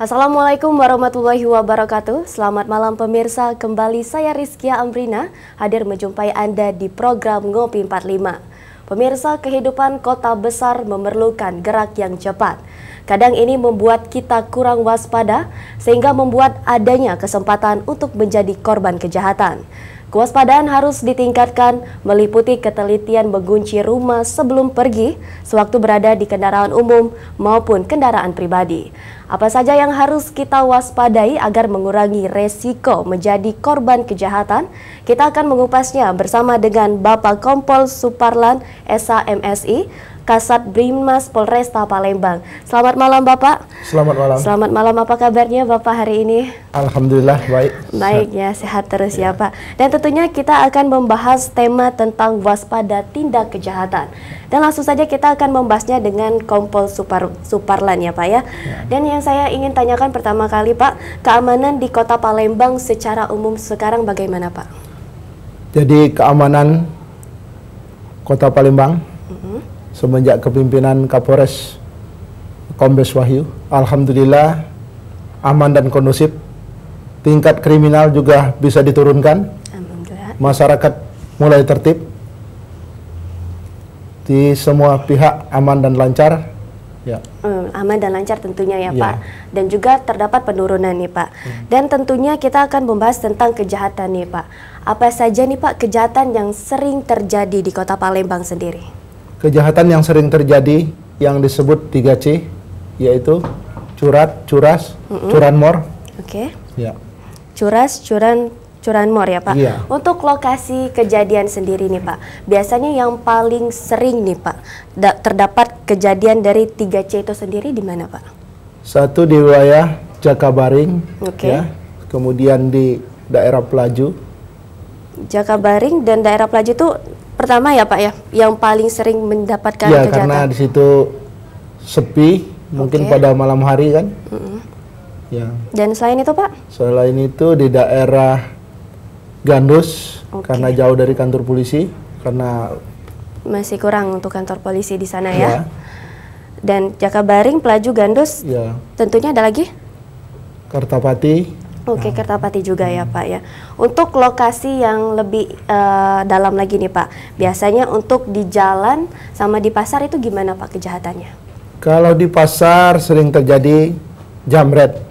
Assalamualaikum warahmatullahi wabarakatuh. Selamat malam pemirsa, kembali saya Rizkia Amrina hadir menjumpai Anda di program Ngopi 45. Pemirsa, kehidupan kota besar memerlukan gerak yang cepat. Kadang ini membuat kita kurang waspada sehingga membuat adanya kesempatan untuk menjadi korban kejahatan. Kewaspadaan harus ditingkatkan, meliputi ketelitian mengunci rumah sebelum pergi, sewaktu berada di kendaraan umum maupun kendaraan pribadi. Apa saja yang harus kita waspadai agar mengurangi resiko menjadi korban kejahatan? Kita akan mengupasnya bersama dengan Bapak Kompol Suparlan, SH-MSI, Kasat Brimmas Polresta Palembang. Selamat malam Bapak. Selamat malam. Selamat malam, apa kabarnya Bapak hari ini? Alhamdulillah baik. Baik ya, sehat terus ya Pak. Dan tentunya kita akan membahas tema tentang waspada tindak kejahatan. Dan langsung saja kita akan membahasnya dengan Kompol Suparlan ya Pak ya. Dan yang saya ingin tanyakan pertama kali Pak, keamanan di Kota Palembang secara umum sekarang bagaimana Pak? Jadi keamanan Kota Palembang semenjak kepimpinan Kapolres Kombes Wahyu, alhamdulillah aman dan kondusif. Tingkat kriminal juga bisa diturunkan. Alhamdulillah. Masyarakat mulai tertib. Di semua pihak aman dan lancar. Ya. Aman dan lancar tentunya ya Pak. Dan juga terdapat penurunan nih Pak. Dan tentunya kita akan membahas tentang kejahatan nih Pak. Apa saja nih Pak kejahatan yang sering terjadi di Kota Palembang sendiri? Kejahatan yang sering terjadi yang disebut 3C, yaitu curas, curanmor. Oke. Ya. Curas, curanmor ya Pak. Iya. Untuk lokasi kejadian sendiri nih Pak, biasanya yang paling sering nih Pak terdapat kejadian dari 3C itu sendiri di mana Pak? Satu di wilayah Jakabaring, Oke. ya. Kemudian di daerah Pelaju. Jakabaring dan daerah Pelaju itu pertama ya Pak ya, yang paling sering mendapatkan Ya, kejahatan. karena di situ sepi, mungkin pada malam hari kan. Ya. Dan selain itu Pak? Selain itu di daerah Gandus, karena jauh dari kantor polisi, karena Masih kurang untuk kantor polisi di sana ya. ya, Dan Jakabaring, Pelaju, Gandus, ya, tentunya ada lagi? Kertapati. Oke, Kertapati juga ya Pak ya. Untuk lokasi yang lebih dalam lagi nih Pak, biasanya untuk di jalan sama di pasar itu gimana Pak kejahatannya? Kalau di pasar sering terjadi jamret,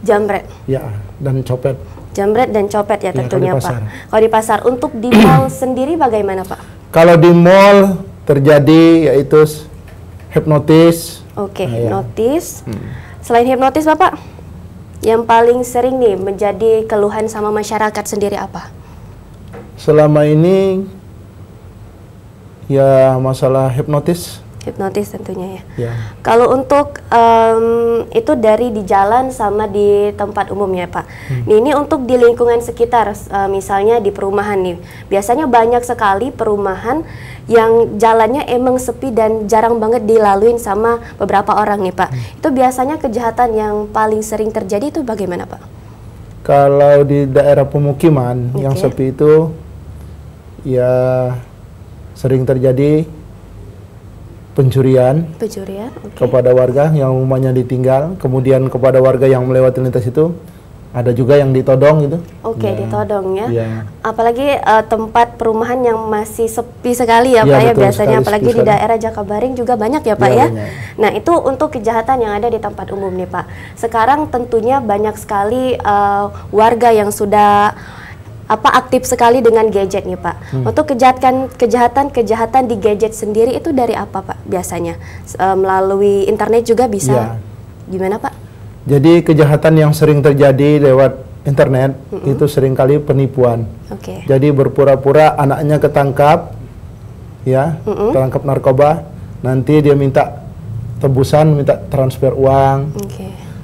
Jamret. ya, dan copet. Jamret dan copet ya tentunya kalau di Pak. pasar. Kalau di pasar, untuk di mall sendiri bagaimana Pak? Kalau di mall terjadi yaitu hipnotis. Oke, Nah, ya. hipnotis. Selain hipnotis Bapak, yang paling sering nih menjadi keluhan sama masyarakat sendiri apa? Selama ini ya masalah hipnotis. Hipnotis tentunya ya. Ya. Kalau untuk itu dari di jalan sama di tempat umum ya Pak. Ini untuk di lingkungan sekitar, misalnya di perumahan nih. Biasanya banyak sekali perumahan yang jalannya emang sepi dan jarang banget dilaluin sama beberapa orang nih Pak. Itu biasanya kejahatan yang paling sering terjadi itu bagaimana Pak? Kalau di daerah pemukiman yang sepi itu ya sering terjadi pencurian kepada warga yang rumahnya ditinggal, kemudian kepada warga yang melewati lintas itu ada juga yang ditodong gitu. Oke, ditodong ya. Ya. Apalagi tempat perumahan yang masih sepi sekali ya Pak ya, betul biasanya sekali, apalagi di daerah Jakabaring juga banyak ya Pak ya. Banyak. Nah, itu untuk kejahatan yang ada di tempat umum nih Pak. Sekarang tentunya banyak sekali warga yang sudah aktif sekali dengan gadget nih Pak. Untuk kejahatan di gadget sendiri itu dari apa Pak biasanya? Melalui internet juga bisa? Gimana Pak? Jadi kejahatan yang sering terjadi lewat internet itu seringkali penipuan. Jadi berpura-pura anaknya ketangkap, ya, terangkap narkoba, nanti dia minta tebusan, minta transfer uang,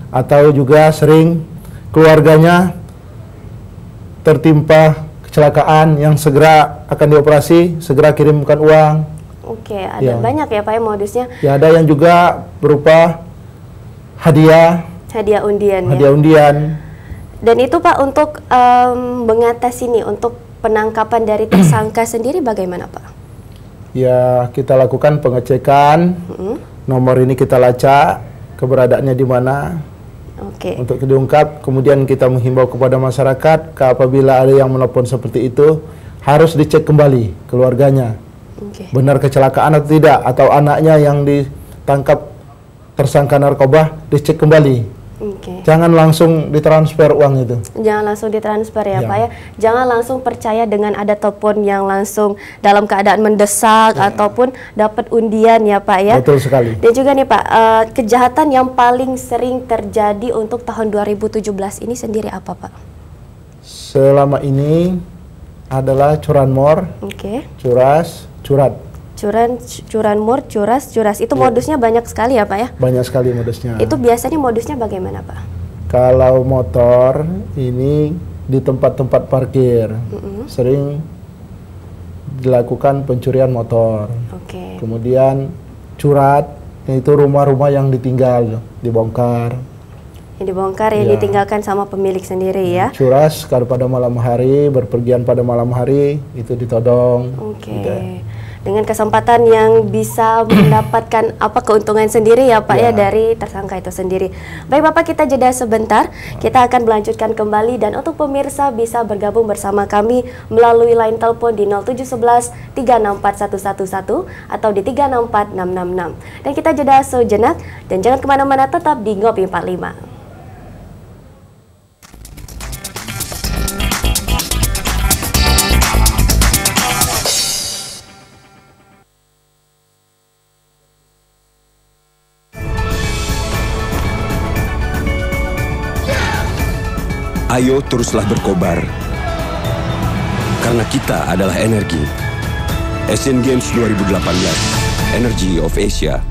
atau juga sering keluarganya tertimpa kecelakaan yang segera akan dioperasi, segera kirimkan uang. Ada banyak ya Pak ya modusnya. Ya, ada yang juga berupa hadiah undian. Hadiah undian. Dan itu Pak untuk mengatasi nih, untuk penangkapan dari tersangka sendiri bagaimana Pak? Ya, kita lakukan pengecekan. Nomor ini kita lacak keberadaannya di mana. untuk diungkap. Kemudian kita menghimbau kepada masyarakat, apabila ada yang menelpon seperti itu, harus dicek kembali keluarganya, benar kecelakaan atau tidak, atau anaknya yang ditangkap tersangka narkoba, dicek kembali. Jangan langsung ditransfer uang itu. Jangan langsung ditransfer ya Pak ya. Jangan langsung percaya dengan ada telepon yang langsung dalam keadaan mendesak ataupun dapat undian ya Pak ya. Betul sekali. Dan juga nih Pak, kejahatan yang paling sering terjadi untuk tahun 2017 ini sendiri apa Pak? Selama ini adalah curanmor, curas, curat. Curanmor, curas. Itu modusnya banyak sekali ya Pak ya? Banyak sekali modusnya. Itu biasanya modusnya bagaimana Pak? Kalau motor ini di tempat-tempat parkir, sering dilakukan pencurian motor. Kemudian curat, itu rumah-rumah yang ditinggal, dibongkar. Yang dibongkar, yang ditinggalkan sama pemilik sendiri ya? Curas, kalau pada malam hari, berpergian pada malam hari, itu ditodong. Gitu. Dengan kesempatan yang bisa mendapatkan keuntungan sendiri ya Pak ya dari tersangka itu sendiri. Baik Bapak, kita jeda sebentar, kita akan melanjutkan kembali, dan untuk pemirsa bisa bergabung bersama kami melalui line telepon di 0711 364111 atau di 364666. Dan kita jeda sejenak, dan jangan kemana-mana, tetap di Ngopi 45. Ayo teruslah berkobar, karena kita adalah energi. Asian Games 2018, Energy of Asia.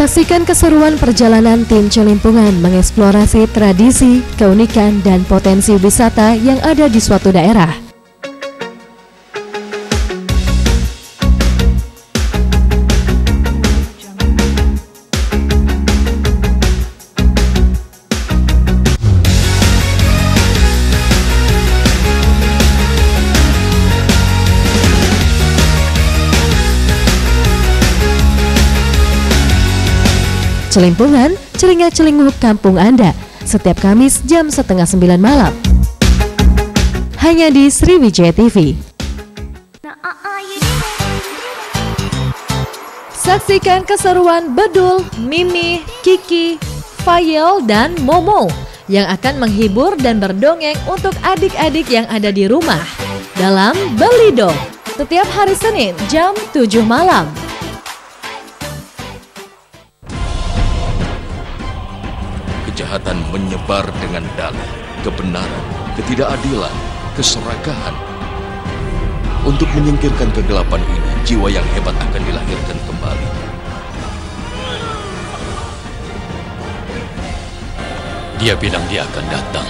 Saksikan keseruan perjalanan tim Celimpungan mengeksplorasi tradisi, keunikan, dan potensi wisata yang ada di suatu daerah. Celimpungan, celingak-celinguk kampung Anda, setiap Kamis jam 8:30 malam. Hanya di Sriwijaya TV. Saksikan keseruan Bedul, Mimi, Kiki, Fayel, dan Momo yang akan menghibur dan berdongeng untuk adik-adik yang ada di rumah dalam Belido, setiap hari Senin jam 7 malam. Kejahatan menyebar dengan dalih, kebenaran, ketidakadilan, keserakahan. Untuk menyingkirkan kegelapan ini, jiwa yang hebat akan dilahirkan kembali. Dia bilang dia akan datang.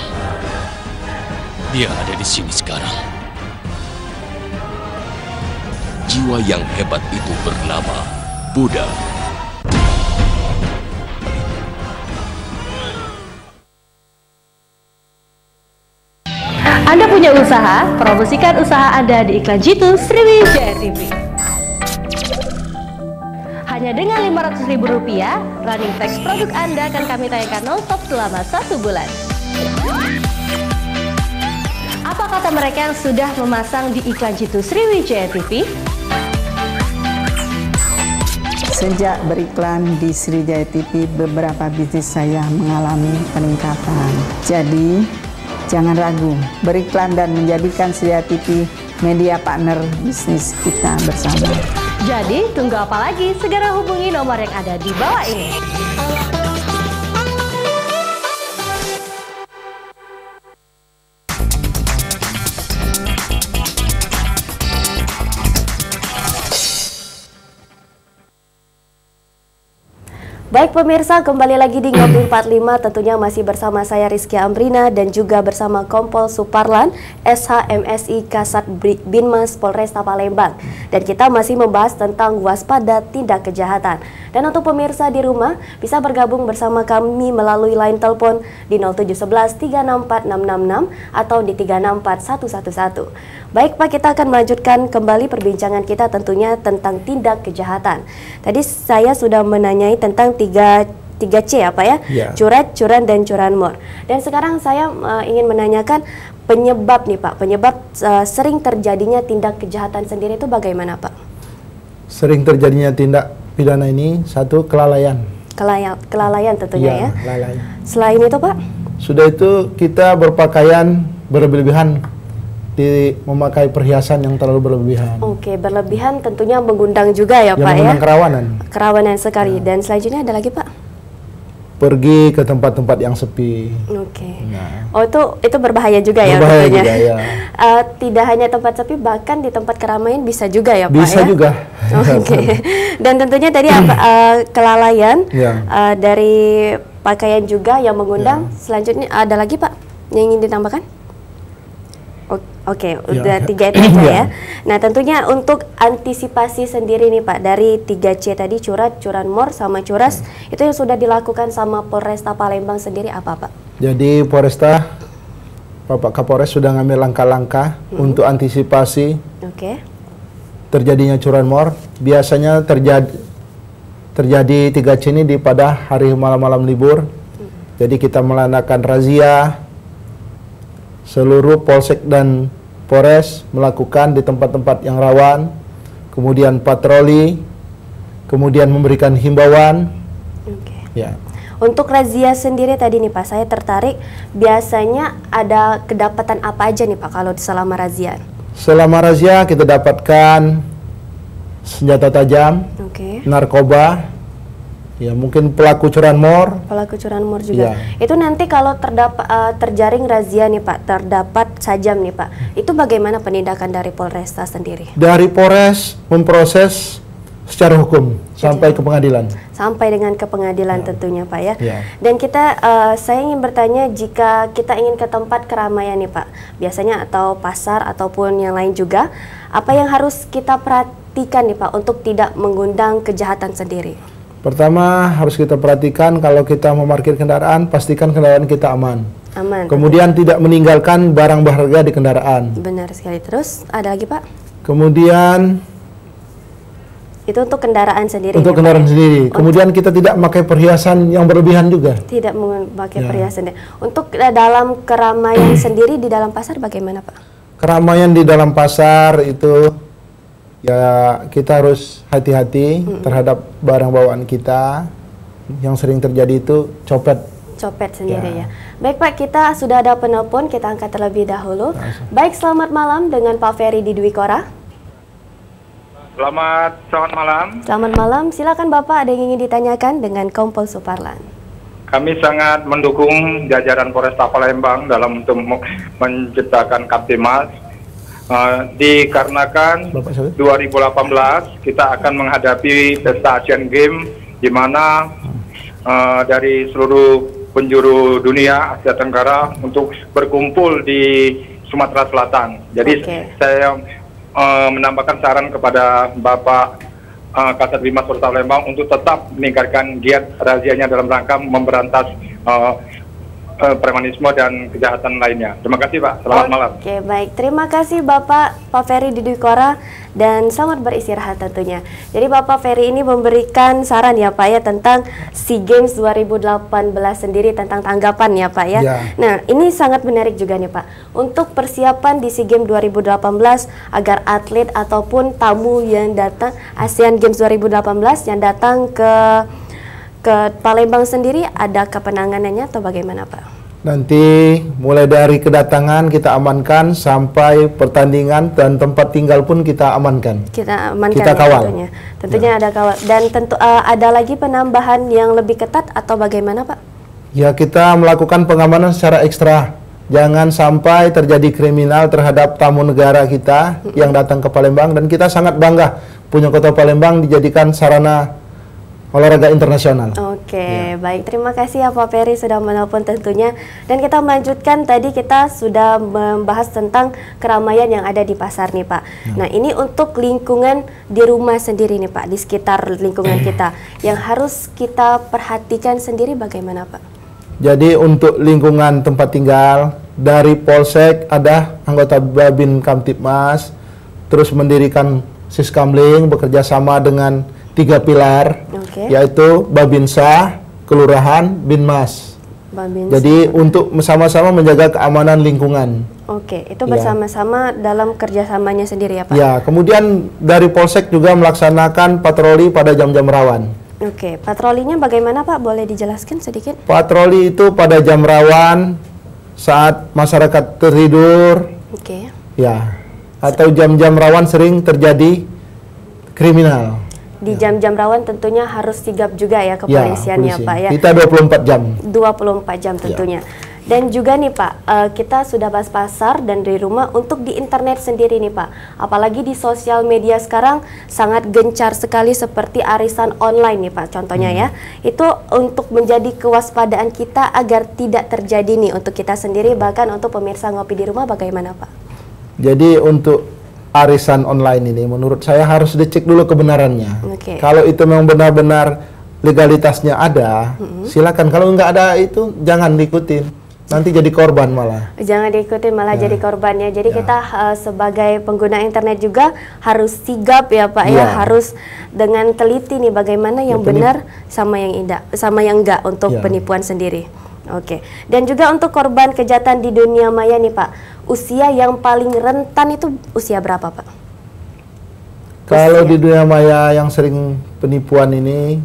Dia ada di sini sekarang. Jiwa yang hebat itu bernama Buddha. Anda punya usaha? Promosikan usaha Anda di iklan Jitu Sriwijaya TV. Hanya dengan Rp500.000, running text produk Anda akan kami tayangkan non-stop selama 1 bulan. Apa kata mereka yang sudah memasang di iklan Jitu Sriwijaya TV? Sejak beriklan di Sriwijaya TV, beberapa bisnis saya mengalami peningkatan. Jadi, jangan ragu, beriklan dan menjadikan Sriwijaya TV media partner bisnis kita bersama. Jadi, tunggu apa lagi? Segera hubungi nomor yang ada di bawah ini. Baik pemirsa, kembali lagi di Ngopi 45, tentunya masih bersama saya Rizkia Ambrina dan juga bersama Kompol Suparlan, SHMSI Kasat Binmas Polresta Palembang. Dan kita masih membahas tentang waspada tindak kejahatan. Dan untuk pemirsa di rumah, bisa bergabung bersama kami melalui line telepon di 0711 364 666 atau di 364111. Baik Pak, kita akan melanjutkan kembali perbincangan kita tentunya tentang tindak kejahatan. Tadi saya sudah menanyai tentang 3C apa ya? Curat, curan, dan curanmor. Dan sekarang saya ingin menanyakan penyebab nih Pak, penyebab sering terjadinya tindak kejahatan sendiri itu bagaimana Pak? Sering terjadinya tindak pidana ini satu kelalaian. Kelalaian tentunya ya. Kelalaian. Selain itu Pak? Sudah itu kita berpakaian berlebihan, memakai perhiasan yang terlalu berlebihan. Oke, berlebihan tentunya mengundang juga ya Pak ya. Mengundang kerawanan. Kerawanan sekali. Dan selanjutnya ada lagi Pak? Pergi ke tempat-tempat yang sepi. Oke. Nah. Oh itu berbahaya juga ya berbahaya tentunya. Juga, ya. Tidak hanya tempat sepi, bahkan di tempat keramaian bisa juga ya Pak ya? Bisa juga. Oke. Dan tentunya tadi kelalaian dari pakaian juga yang mengundang. Selanjutnya ada lagi Pak yang ingin ditambahkan? Oke, udah 3 itu ya. Nah tentunya untuk antisipasi sendiri nih Pak, dari 3C tadi, curat, curanmor, sama curas, itu yang sudah dilakukan sama Polresta Palembang sendiri apa Pak? Jadi Polresta, Bapak Kapolres sudah ngambil langkah-langkah untuk antisipasi terjadinya curanmor. Biasanya terjadi 3C ini pada hari malam-malam libur. Jadi kita melaksanakan razia. Seluruh polsek dan polres melakukan di tempat-tempat yang rawan, kemudian patroli, kemudian memberikan himbauan. Ya. Untuk razia sendiri tadi nih Pak, saya tertarik, biasanya ada kedapatan apa aja nih Pak kalau selama razia? Selama razia kita dapatkan senjata tajam, narkoba, ya mungkin pelaku curanmor. Pelaku curanmor juga. Itu nanti kalau terjaring razia nih Pak, terdapat sajam nih Pak, itu bagaimana penindakan dari Polresta sendiri? Dari Polres memproses secara hukum sampai ke pengadilan. Sampai dengan ke pengadilan tentunya Pak ya. Dan saya ingin bertanya, jika kita ingin ke tempat keramaian nih Pak, biasanya atau pasar ataupun yang lain juga, apa yang harus kita perhatikan nih Pak untuk tidak mengundang kejahatan sendiri? Pertama harus kita perhatikan kalau kita memarkir kendaraan, pastikan kendaraan kita aman. Aman. Kemudian tidak meninggalkan barang berharga di kendaraan. Benar sekali. Terus ada lagi Pak? Kemudian itu untuk kendaraan sendiri. Untuk kendaraan sendiri. Kemudian kita tidak memakai perhiasan yang berlebihan juga. Tidak memakai perhiasan. Untuk dalam keramaian sendiri di dalam pasar bagaimana Pak? Keramaian di dalam pasar itu ya kita harus hati-hati terhadap barang bawaan kita. Yang sering terjadi itu copet sendiri ya. Baik Pak, kita sudah ada penelpon, kita angkat terlebih dahulu. Baik, selamat malam dengan Pak Ferry di Dwi Kora. Selamat malam. Selamat malam, silakan Bapak, ada yang ingin ditanyakan dengan Kompol Suparlan. Kami sangat mendukung jajaran Polresta Palembang dalam untuk menciptakan Kaptimas. Dikarenakan 2018 kita akan menghadapi pesta Asian Games, di mana dari seluruh penjuru dunia Asia Tenggara untuk berkumpul di Sumatera Selatan. Jadi saya menambahkan saran kepada Bapak Kasat Binmas Polresta Palembang untuk tetap meningkatkan giat razianya dalam rangka memberantas premanisme dan kejahatan lainnya. Terima kasih Pak, selamat malam. Oke, baik, terima kasih Bapak Ferry di Dwi Kora dan selamat beristirahat tentunya. Jadi Bapak Ferry ini memberikan saran ya Pak ya tentang SEA Games 2018 sendiri, tentang tanggapan ya Pak ya. Nah ini sangat menarik juga nih Pak, untuk persiapan di SEA Games 2018 agar atlet ataupun tamu yang datang Asian Games 2018 yang datang ke Palembang sendiri, ada kepenanganannya atau bagaimana Pak? Nanti mulai dari kedatangan kita amankan sampai pertandingan, dan tempat tinggal pun kita amankan. Kita amankan. Kita kawal. Tentunya ada kawal. Dan tentu ada lagi penambahan yang lebih ketat atau bagaimana Pak? Ya, kita melakukan pengamanan secara ekstra. Jangan sampai terjadi kriminal terhadap tamu negara kita yang datang ke Palembang, dan kita sangat bangga punya Kota Palembang dijadikan sarana olahraga internasional. Oke, baik. Terima kasih ya Pak Peri sudah menelpon tentunya. Dan kita melanjutkan, tadi kita sudah membahas tentang keramaian yang ada di pasar nih Pak. Nah, ini untuk lingkungan di rumah sendiri nih Pak, di sekitar lingkungan kita. Yang harus kita perhatikan sendiri bagaimana Pak? Jadi untuk lingkungan tempat tinggal, dari Polsek ada anggota Babin Kamtibmas, terus mendirikan Siskamling bekerja sama dengan 3 pilar, yaitu Babinsa, Kelurahan, Binmas. Jadi untuk sama-sama menjaga keamanan lingkungan. Oke, itu bersama-sama dalam kerjasamanya sendiri ya Pak? Ya, kemudian dari Polsek juga melaksanakan patroli pada jam-jam rawan. Oke, patrolinya bagaimana Pak? Boleh dijelaskan sedikit? Patroli itu pada jam rawan, saat masyarakat tertidur, ya, atau jam-jam rawan sering terjadi kriminal. Di jam-jam rawan tentunya harus sigap juga ya kepolisiannya Pak ya. Kita 24 jam. 24 jam tentunya. Dan juga nih Pak, kita sudah bahas pasar dan dari rumah. Untuk di internet sendiri nih Pak, apalagi di sosial media sekarang sangat gencar sekali seperti arisan online nih Pak contohnya ya. Itu untuk menjadi kewaspadaan kita agar tidak terjadi nih untuk kita sendiri, bahkan untuk pemirsa Ngopi di Rumah, bagaimana Pak? Jadi untuk arisan online ini menurut saya harus dicek dulu kebenarannya. Kalau itu memang benar-benar legalitasnya ada, silakan. Kalau nggak ada itu jangan diikutin, nanti jadi korban malah. Jangan diikutin malah jadi korbannya. Jadi kita sebagai pengguna internet juga harus sigap ya Pak ya, harus dengan teliti nih bagaimana yang benar sama yang enggak untuk penipuan sendiri. Oke. Dan juga untuk korban kejahatan di dunia maya nih Pak, usia yang paling rentan itu usia berapa Pak? Kalau di dunia maya yang sering penipuan ini,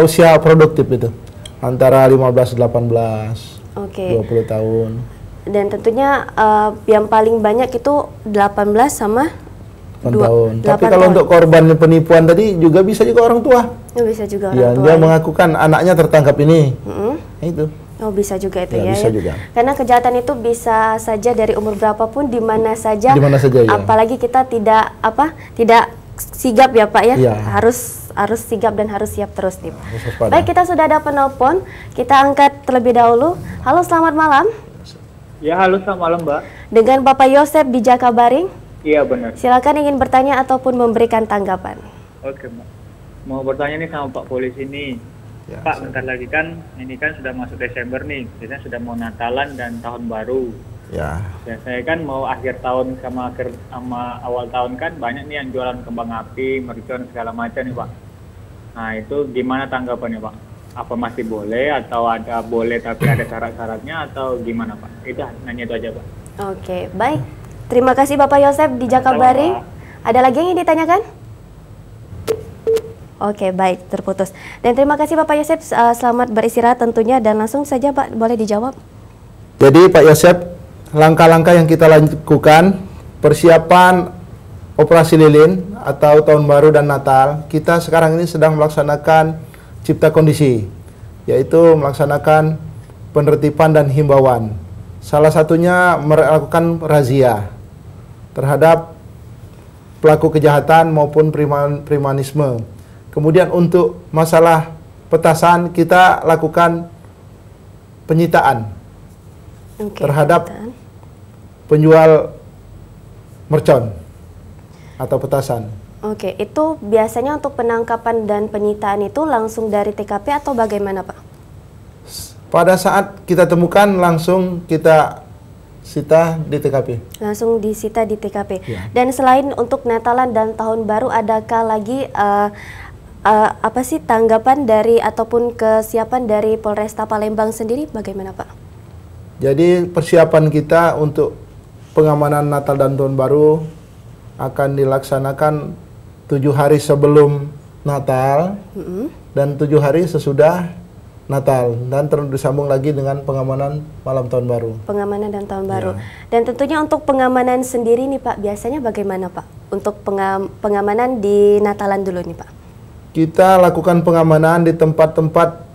usia produktif itu antara 15-18, 20 tahun. Dan tentunya yang paling banyak itu 18 sama 8 tahun. Tapi kalau untuk korban penipuan tadi juga bisa juga orang tua. Bisa juga orang tua. Dia mengakukan anaknya tertangkap ini. Itu. Oh, bisa juga itu ya. Bisa juga. Karena kejahatan itu bisa saja dari umur berapapun, di mana saja. Apalagi kita tidak sigap ya Pak ya. Harus sigap dan harus siap terus nih. Baik, kita sudah ada penelpon. Kita angkat terlebih dahulu. Halo, selamat malam. Ya, halo, selamat malam Mbak. Dengan Bapak Yosep di Jakabaring. Iya, benar. Silakan ingin bertanya ataupun memberikan tanggapan. Oke Mbak. Mau bertanya nih sama Pak Polisi nih. Ya, Pak, bentar lagi kan, ini kan sudah masuk Desember nih, biasanya sudah mau Natalan dan Tahun Baru. Ya. Biasanya kan mau akhir tahun sama awal tahun kan banyak nih yang jualan kembang api, mercon segala macam nih Pak. Nah itu gimana tanggapannya Pak? Apa masih boleh atau ada boleh tapi ada syarat-syaratnya atau gimana Pak? Itu nanya itu aja Pak. Oke, baik. Terima kasih Bapak Yosep di Jakabaring. Ada lagi yang ingin ditanyakan? Oke, baik, terputus. Dan terima kasih Bapak Yosep, selamat beristirahat tentunya, dan langsung saja Pak, boleh dijawab. Jadi Pak Yosep, langkah-langkah yang kita lakukan, persiapan operasi lilin atau Tahun Baru dan Natal, kita sekarang ini sedang melaksanakan cipta kondisi, yaitu melaksanakan penertiban dan himbauan. Salah satunya melakukan razia terhadap pelaku kejahatan maupun premanisme. Kemudian untuk masalah petasan, kita lakukan penyitaan terhadap penjual mercon atau petasan. Oke, itu biasanya untuk penangkapan dan penyitaan itu langsung dari TKP atau bagaimana Pak? Pada saat kita temukan langsung kita sita di TKP. Langsung disita di TKP. Dan selain untuk Natalan dan Tahun Baru, adakah lagi apa sih tanggapan dari ataupun kesiapan dari Polresta Palembang sendiri bagaimana Pak? Jadi persiapan kita untuk pengamanan Natal dan Tahun Baru akan dilaksanakan 7 hari sebelum Natal dan 7 hari sesudah Natal, dan terus disambung lagi dengan pengamanan malam Tahun Baru. Pengamanan dan Tahun Baru. Dan tentunya untuk pengamanan sendiri nih Pak, biasanya bagaimana Pak? Untuk pengamanan di Natalan dulu nih Pak. Kita lakukan pengamanan di tempat-tempat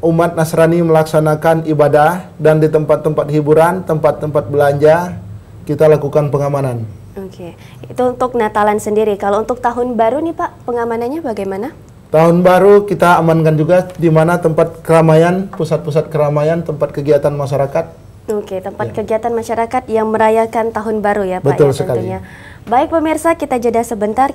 umat Nasrani melaksanakan ibadah, dan di tempat-tempat hiburan, tempat-tempat belanja, kita lakukan pengamanan. Oke, itu untuk Natalan sendiri. Kalau untuk tahun baru nih Pak, pengamanannya bagaimana? Tahun baru kita amankan juga di mana tempat keramaian, pusat-pusat keramaian, tempat kegiatan masyarakat. Oke, tempat kegiatan masyarakat yang merayakan tahun baru ya Pak. Betul ya, tentunya. sekali. Baik pemirsa, kita jeda sebentar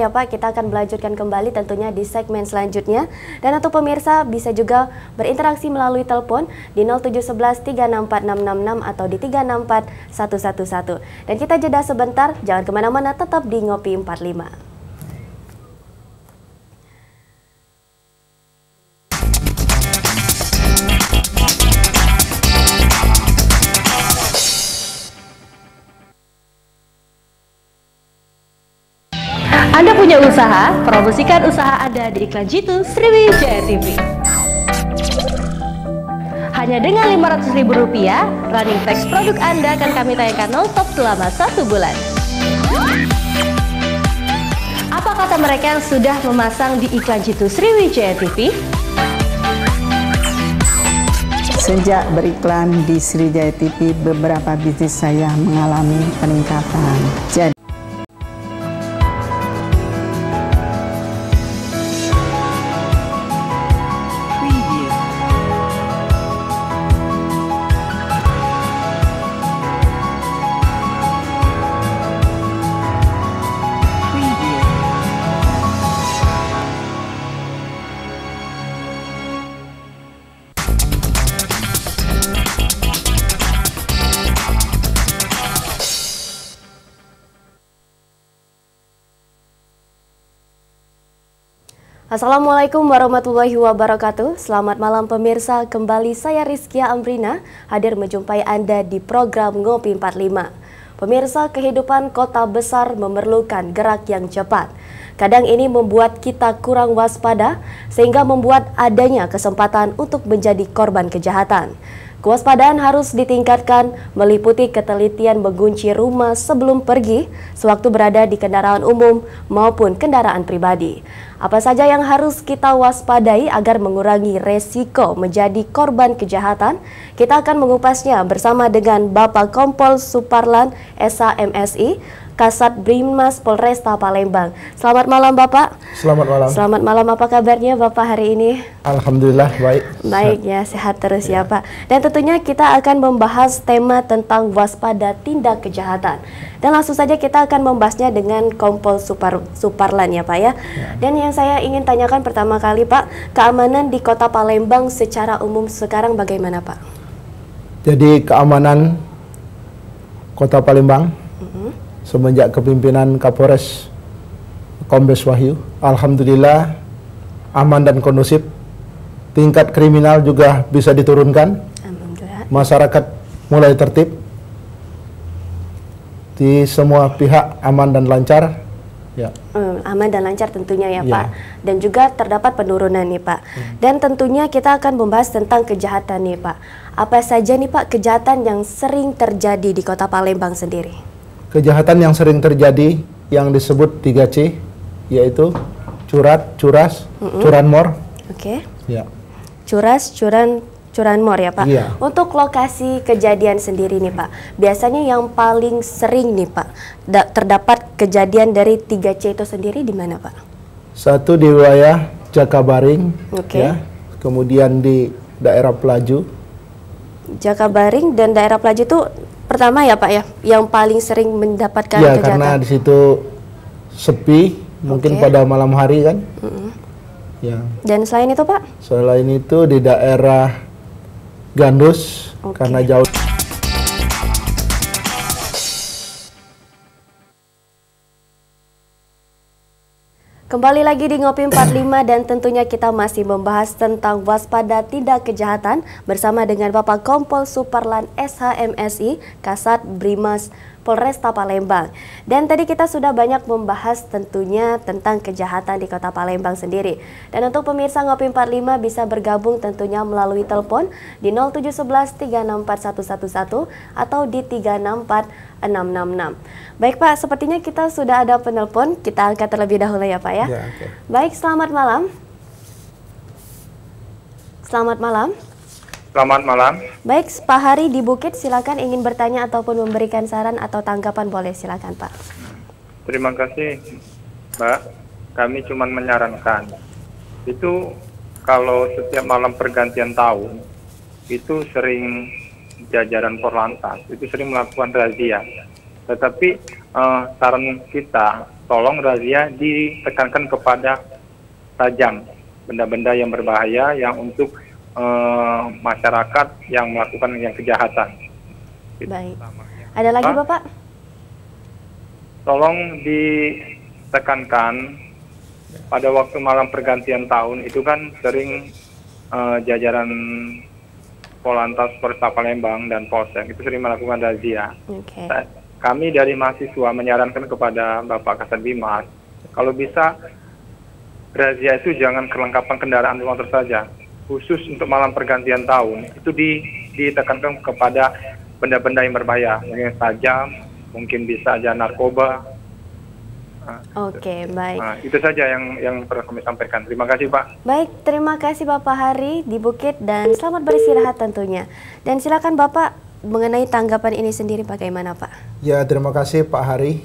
ya Pak. Kita akan melanjutkan kembali tentunya di segmen selanjutnya. Dan untuk pemirsa bisa juga berinteraksi melalui telepon di 0711 364 666 atau di 364 111. Dan kita jeda sebentar, jangan kemana-mana, tetap di Ngopi 45. Anda punya usaha, promosikan usaha Anda di iklan Jitu Sriwijaya TV. Hanya dengan Rp500.000, running text produk Anda akan kami tayangkan non-stop selama 1 bulan. Apa kata mereka yang sudah memasang di iklan Jitu Sriwijaya TV? Sejak beriklan di Sriwijaya TV, beberapa bisnis saya mengalami peningkatan. Jadi Assalamualaikum warahmatullahi wabarakatuh. Selamat malam pemirsa, kembali saya Rizkia Amrina hadir menjumpai Anda di program Ngopi 45. Pemirsa, kehidupan kota besar memerlukan gerak yang cepat. Kadang ini membuat kita kurang waspada sehingga membuat adanya kesempatan untuk menjadi korban kejahatan. Kewaspadaan harus ditingkatkan meliputi ketelitian mengunci rumah sebelum pergi sewaktu berada di kendaraan umum maupun kendaraan pribadi. Apa saja yang harus kita waspadai agar mengurangi resiko menjadi korban kejahatan? Kita akan mengupasnya bersama dengan Bapak Kompol Suparlan SH-MSI, Kasat Brimas Polresta Palembang. Selamat malam Bapak. Selamat malam. Selamat malam, apa kabarnya Bapak hari ini? Alhamdulillah baik. Baik ya, sehat terus ya Pak. Dan tentunya kita akan membahas tema tentang waspada tindak kejahatan. Dan langsung saja kita akan membahasnya dengan Kompol Suparlan ya Pak ya. Dan yang saya ingin tanyakan pertama kali Pak, keamanan di Kota Palembang secara umum sekarang bagaimana Pak? Jadi keamanan Kota Palembang semenjak kepimpinan Kapolres Kombes Wahyu, alhamdulillah aman dan kondusif. Tingkat kriminal juga bisa diturunkan. Masyarakat mulai tertib. Di semua pihak aman dan lancar. Ya. Aman dan lancar tentunya ya Pak. Dan juga terdapat penurunan nih Pak. Dan tentunya kita akan membahas tentang kejahatan nih Pak. Apa saja nih Pak kejahatan yang sering terjadi di Kota Palembang sendiri? Kejahatan yang sering terjadi yang disebut 3C, yaitu curas, curanmor. Oke. Ya. Curas, curanmor ya Pak. Iya. Untuk lokasi kejadian sendiri nih Pak, biasanya yang paling sering nih Pak terdapat kejadian dari 3C itu sendiri di mana Pak? Satu di wilayah Jakabaring, ya. Kemudian di daerah Pelaju. Jakabaring dan daerah Pelaju itu pertama ya Pak ya, yang paling sering mendapatkan kejahatan. Karena di situ sepi, mungkin pada malam hari kan. Ya. Dan selain itu Pak? Selain itu di daerah Gandus, karena jauh. Kembali lagi di Ngopi 45 dan tentunya kita masih membahas tentang waspada tindak kejahatan bersama dengan Bapak Kompol Suparlan SH-MSI, Kasat Brimas Polresta Palembang. Dan tadi kita sudah banyak membahas tentunya tentang kejahatan di Kota Palembang sendiri. Dan untuk pemirsa Ngopi 45 bisa bergabung tentunya melalui telepon di 0711 364 111 atau di 364 666. Baik Pak, sepertinya kita sudah ada penelpon, kita angkat terlebih dahulu ya Pak ya. Baik, selamat malam. Selamat malam. Selamat malam. Baik, Pak Hari di Bukit, silakan ingin bertanya ataupun memberikan saran atau tanggapan, boleh silakan Pak. Terima kasih, Mbak. Kami cuma menyarankan, itu kalau setiap malam pergantian tahun, itu sering jajaran Korlantas, itu sering melakukan razia. Tetapi saran kita, tolong razia ditekankan kepada tajam, benda-benda yang berbahaya yang untuk masyarakat yang melakukan yang kejahatan. Baik. Ada lagi Bapak? Tolong ditekankan pada waktu malam pergantian tahun itu kan sering jajaran Polantas Polresta Palembang dan Polsek itu sering melakukan razia. Kami dari mahasiswa menyarankan kepada Bapak Kasat Bimas, kalau bisa razia itu jangan kelengkapan kendaraan motor saja. Khusus untuk malam pergantian tahun itu ditekankan kepada benda-benda yang berbahaya, mungkin tajam, mungkin bisa aja narkoba. Baik. Itu saja yang perlu kami sampaikan. Terima kasih Pak. Baik, terima kasih Bapak Hari di Bukit dan selamat beristirahat tentunya. Dan silakan Bapak mengenai tanggapan ini sendiri bagaimana Pak? Ya, terima kasih Pak Hari.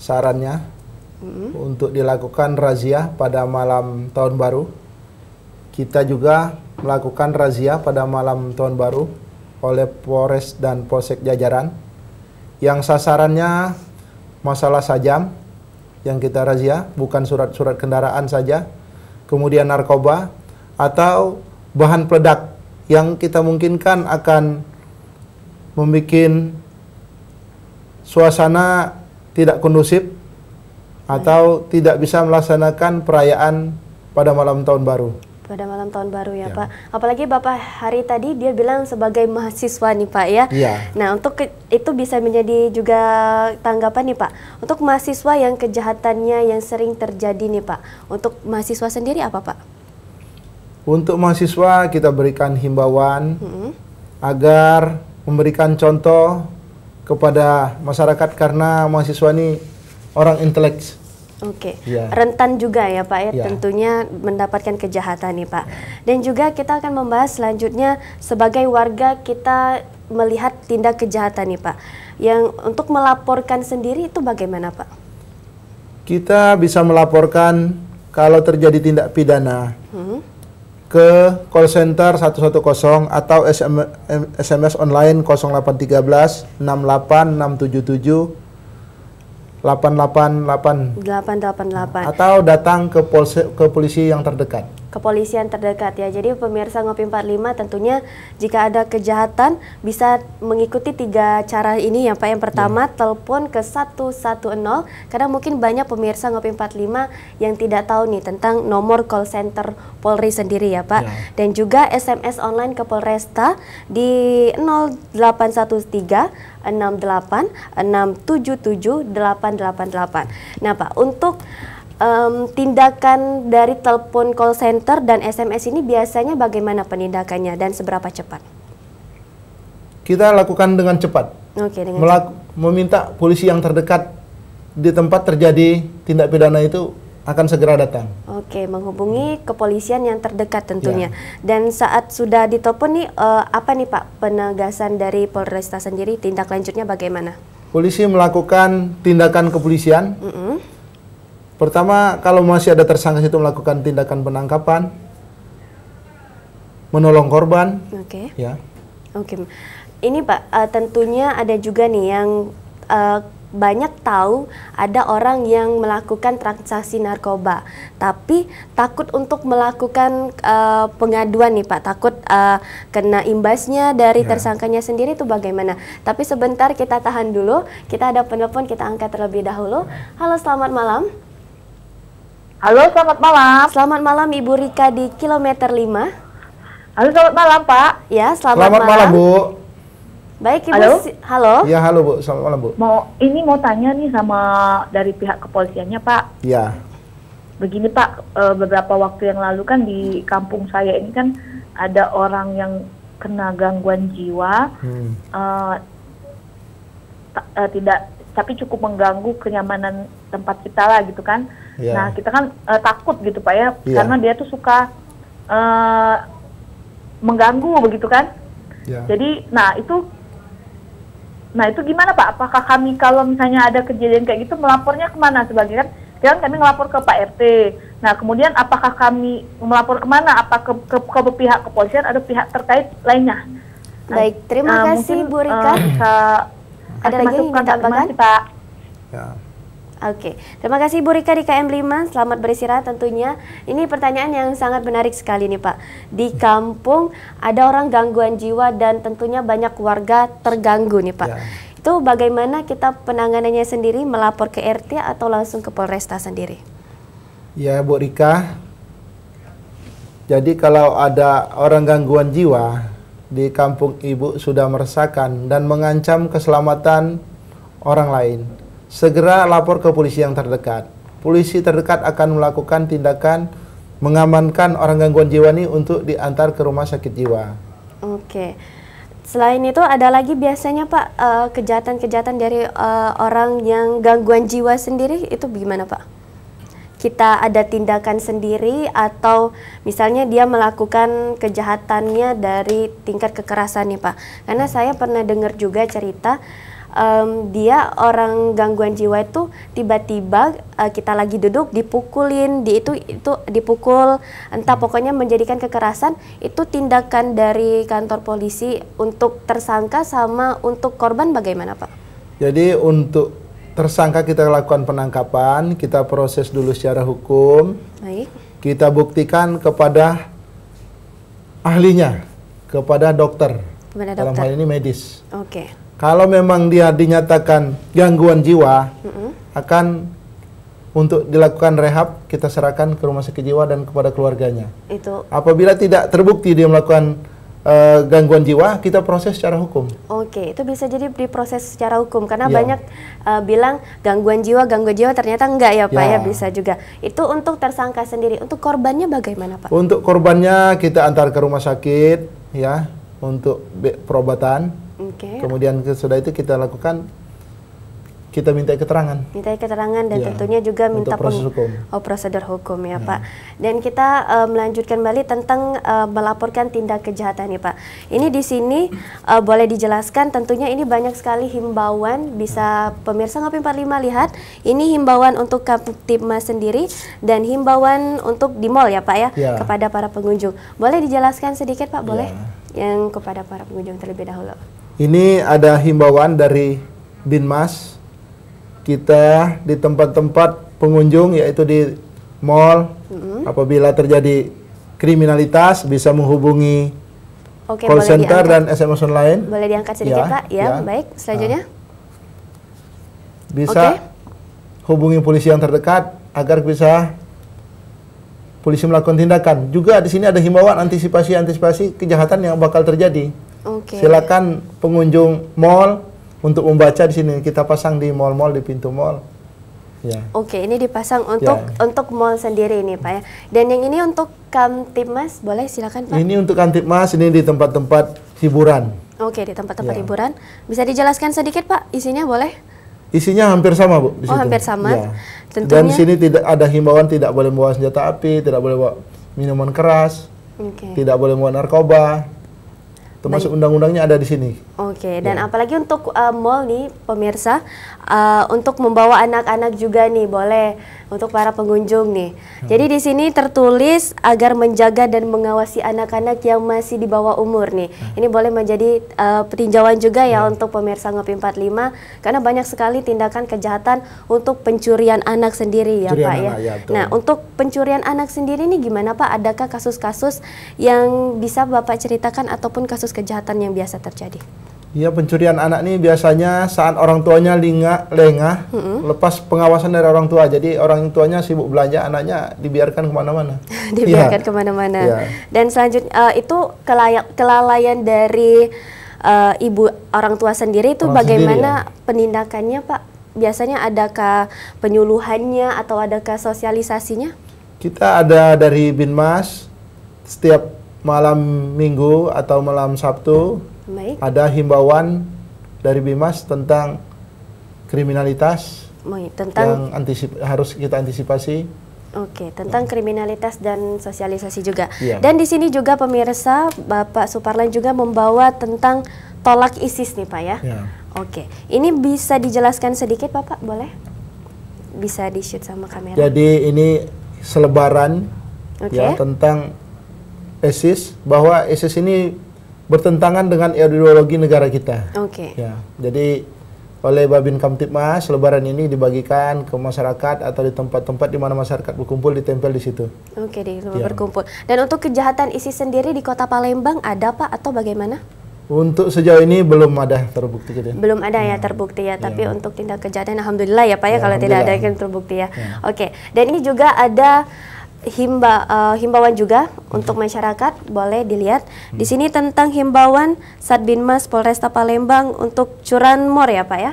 Sarannya untuk dilakukan razia pada malam tahun baru. Kita juga melakukan razia pada malam tahun baru oleh Polres dan Polsek jajaran yang sasarannya masalah sajam yang kita razia, bukan surat-surat kendaraan saja, kemudian narkoba atau bahan peledak yang kita mungkinkan akan membuat suasana tidak kondusif atau tidak bisa melaksanakan perayaan pada malam tahun baru. Pada malam tahun baru ya Pak. Apalagi Bapak Hari tadi dia bilang sebagai mahasiswa nih Pak ya. Nah untuk itu bisa menjadi juga tanggapan nih Pak. Untuk mahasiswa yang kejahatannya yang sering terjadi nih Pak. Untuk mahasiswa sendiri apa Pak? Untuk mahasiswa kita berikan himbauan agar memberikan contoh kepada masyarakat karena mahasiswa ini orang intelek. Rentan juga ya Pak ya, tentunya mendapatkan kejahatan nih Pak. Dan juga kita akan membahas selanjutnya sebagai warga kita melihat tindak kejahatan nih Pak. Yang untuk melaporkan sendiri itu bagaimana Pak? Kita bisa melaporkan kalau terjadi tindak pidana ke call center 110 atau SMS online 0813 68 677 888 atau datang ke polisi yang terdekat. Kepolisian terdekat ya. Jadi pemirsa Ngopi 45 tentunya jika ada kejahatan bisa mengikuti 3 cara ini ya Pak. Yang pertama telepon ke 110 karena mungkin banyak pemirsa Ngopi 45 yang tidak tahu nih tentang nomor call center Polri sendiri ya Pak. Dan juga SMS online ke Polresta di 0813 68 677 888. Nah Pak, untuk tindakan dari telepon call center dan SMS ini biasanya bagaimana penindakannya dan seberapa cepat? Kita lakukan dengan cepat. Meminta polisi yang terdekat di tempat terjadi tindak pidana itu akan segera datang. Menghubungi kepolisian yang terdekat tentunya. Dan saat sudah ditelepon nih, apa nih Pak penegasan dari Polresta sendiri, tindak lanjutnya bagaimana? Polisi melakukan tindakan kepolisian. Pertama, kalau masih ada tersangka itu melakukan tindakan penangkapan, menolong korban. Ini Pak, tentunya ada juga nih yang banyak tahu ada orang yang melakukan transaksi narkoba, tapi takut untuk melakukan pengaduan nih Pak, takut kena imbasnya dari tersangkanya sendiri, itu bagaimana? Tapi sebentar kita tahan dulu, kita ada penelpon, kita angkat terlebih dahulu. Halo, selamat malam. Halo, selamat malam. Selamat malam Ibu Rika di kilometer 5. Halo, selamat malam Pak. Ya, selamat malam Bu. Baik Ibu, halo. Ya, halo Bu, selamat malam Bu. Mau tanya nih sama dari pihak kepolisiannya Pak. Ya. Begini Pak, beberapa waktu yang lalu kan di kampung saya ini kan ada orang yang kena gangguan jiwa, tapi cukup mengganggu kenyamanan tempat kita lah gitu kan. Nah kita kan takut gitu Pak ya, karena dia tuh suka mengganggu begitu kan? Ya. Jadi, nah itu gimana Pak? Apakah kami kalau misalnya ada kejadian kayak gitu melapornya kemana? Sebagian kan kami melapor ke Pak RT. Nah kemudian apakah kami melapor kemana? Apa ke pihak kepolisian atau pihak terkait lainnya? Baik, terima kasih Bu Rika. Ada lagi yang ditambahkan Pak? Ya. Oke, terima kasih Bu Rika di KM5, selamat beristirahat tentunya. Ini pertanyaan yang sangat menarik sekali nih Pak. Di kampung ada orang gangguan jiwa dan tentunya banyak warga terganggu nih Pak. Ya. Itu bagaimana kita penanganannya sendiri, melapor ke RT atau langsung ke Polresta sendiri? Ya Bu Rika, jadi kalau ada orang gangguan jiwa di kampung Ibu sudah meresahkan dan mengancam keselamatan orang lain, segera lapor ke polisi yang terdekat. Polisi terdekat akan melakukan tindakan mengamankan orang gangguan jiwa ini untuk diantar ke rumah sakit jiwa. Oke. Selain itu ada lagi biasanya Pak kejahatan-kejahatan dari orang yang gangguan jiwa sendiri itu gimana Pak? Kita ada tindakan sendiri atau misalnya dia melakukan kejahatannya dari tingkat kekerasan nih Pak? Karena saya pernah dengar juga cerita dia orang gangguan jiwa itu tiba-tiba kita lagi duduk dipukulin, itu dipukul, entah pokoknya menjadikan kekerasan. Itu tindakan dari kantor polisi untuk tersangka sama untuk korban bagaimana Pak? Jadi untuk tersangka kita lakukan penangkapan, kita proses dulu secara hukum. Baik. Kita buktikan kepada ahlinya, kepada dokter. Dalam hal ini medis. Oke. Kalau memang dia dinyatakan gangguan jiwa, akan untuk dilakukan rehab, kita serahkan ke rumah sakit jiwa dan kepada keluarganya. Itu. Apabila tidak terbukti dia melakukan gangguan jiwa, kita proses secara hukum. Oke, itu bisa jadi diproses secara hukum karena banyak bilang gangguan jiwa ternyata enggak ya Pak ya, bisa juga. Itu untuk tersangka sendiri. Untuk korbannya bagaimana Pak? Untuk korbannya kita antar ke rumah sakit ya untuk perobatan. Kemudian sesudah itu kita lakukan, kita minta keterangan. Minta keterangan dan tentunya juga minta prosedur hukum ya Pak. Dan kita melanjutkan kembali tentang melaporkan tindak kejahatan nih Pak. Ini di sini boleh dijelaskan, tentunya ini banyak sekali himbauan, bisa pemirsa Ngopi 45 lihat. Ini himbauan untuk Kamtibmas sendiri dan himbauan untuk di mall ya Pak ya, kepada para pengunjung. Boleh dijelaskan sedikit Pak, boleh? Yang kepada para pengunjung terlebih dahulu. Ini ada himbauan dari Binmas. Kita di tempat-tempat pengunjung yaitu di mall, apabila terjadi kriminalitas bisa menghubungi call center dan SMS online. Boleh diangkat sedikit Pak? Ya, baik. Selanjutnya bisa hubungi polisi yang terdekat agar bisa polisi melakukan tindakan. Juga di sini ada himbauan antisipasi kejahatan yang bakal terjadi. Silakan pengunjung mall untuk membaca di sini, kita pasang di mall-mall, di pintu mall. Oke, ini dipasang untuk mall sendiri ini Pak ya. Dan yang ini untuk Kamtibmas, boleh silakan Pak. Ini untuk Kamtibmas, ini di tempat-tempat hiburan. Oke, di tempat-tempat hiburan. Bisa dijelaskan sedikit Pak, isinya boleh? Isinya hampir sama Bu. Di situ. Hampir sama. Tentunya. Dan di sini tidak ada himbauan, tidak boleh membawa senjata api, tidak boleh bawa minuman keras, tidak boleh membawa narkoba. Termasuk undang-undangnya ada di sini. Oke, dan apalagi untuk mall nih pemirsa, untuk membawa anak-anak juga nih boleh untuk para pengunjung nih. Jadi di sini tertulis agar menjaga dan mengawasi anak-anak yang masih di bawah umur nih. Ini boleh menjadi peninjauan juga ya untuk pemirsa Ngopi 45 karena banyak sekali tindakan kejahatan untuk pencurian anak sendiri ya Pak ya. Nah, untuk pencurian anak sendiri nih gimana Pak? Adakah kasus-kasus yang bisa Bapak ceritakan ataupun kasus kejahatan yang biasa terjadi? Ya, pencurian anak ini biasanya saat orang tuanya lengah, lepas pengawasan dari orang tua. Jadi orang tuanya sibuk belanja, anaknya dibiarkan kemana-mana. Dibiarkan kemana-mana. Dan selanjutnya itu kelalaian dari ibu orang tua sendiri itu bagaimana penindakannya Pak? Biasanya adakah penyuluhannya atau adakah sosialisasinya? Kita ada dari Binmas setiap malam Minggu atau malam Sabtu. Ada himbauan dari Binmas tentang kriminalitas yang harus kita antisipasi. Oke, tentang kriminalitas dan sosialisasi juga. Dan di sini juga pemirsa, Bapak Suparlan juga membawa tentang tolak ISIS nih Pak ya. Oke, ini bisa dijelaskan sedikit Bapak, boleh? Bisa di-shoot sama kamera. Jadi ini selebaran ya tentang ISIS, bahwa ISIS ini bertentangan dengan ideologi negara kita. Ya, jadi oleh Babin Kamtibmas, selebaran ini dibagikan ke masyarakat atau di tempat-tempat di mana masyarakat berkumpul, ditempel di situ. Oke, di berkumpul. Dan untuk kejahatan ISIS sendiri di Kota Palembang ada Pak atau bagaimana? Untuk sejauh ini belum ada terbukti. Belum ada ya terbukti ya, tapi untuk tindak kejahatan alhamdulillah ya Pak ya, kalau tidak ada yang terbukti ya. Oke, dan ini juga ada himbauan juga untuk masyarakat, boleh dilihat di sini tentang himbauan Satbinmas Polresta Palembang untuk curanmor ya Pak ya.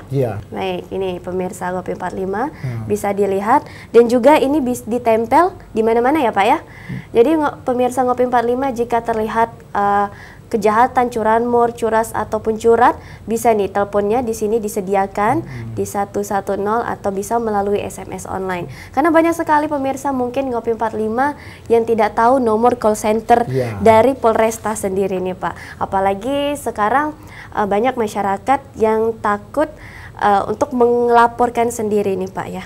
Baik, ini pemirsa Ngopi 45 bisa dilihat, dan juga ini ditempel di mana-mana ya Pak ya. Jadi pemirsa Ngopi 45, jika terlihat kejahatan curanmor, curas ataupun curat, bisa nih teleponnya di sini disediakan di 110 atau bisa melalui SMS online. Karena banyak sekali pemirsa mungkin Ngopi 45 yang tidak tahu nomor call center dari Polresta sendiri nih Pak. Apalagi sekarang banyak masyarakat yang takut untuk melaporkan sendiri nih Pak ya.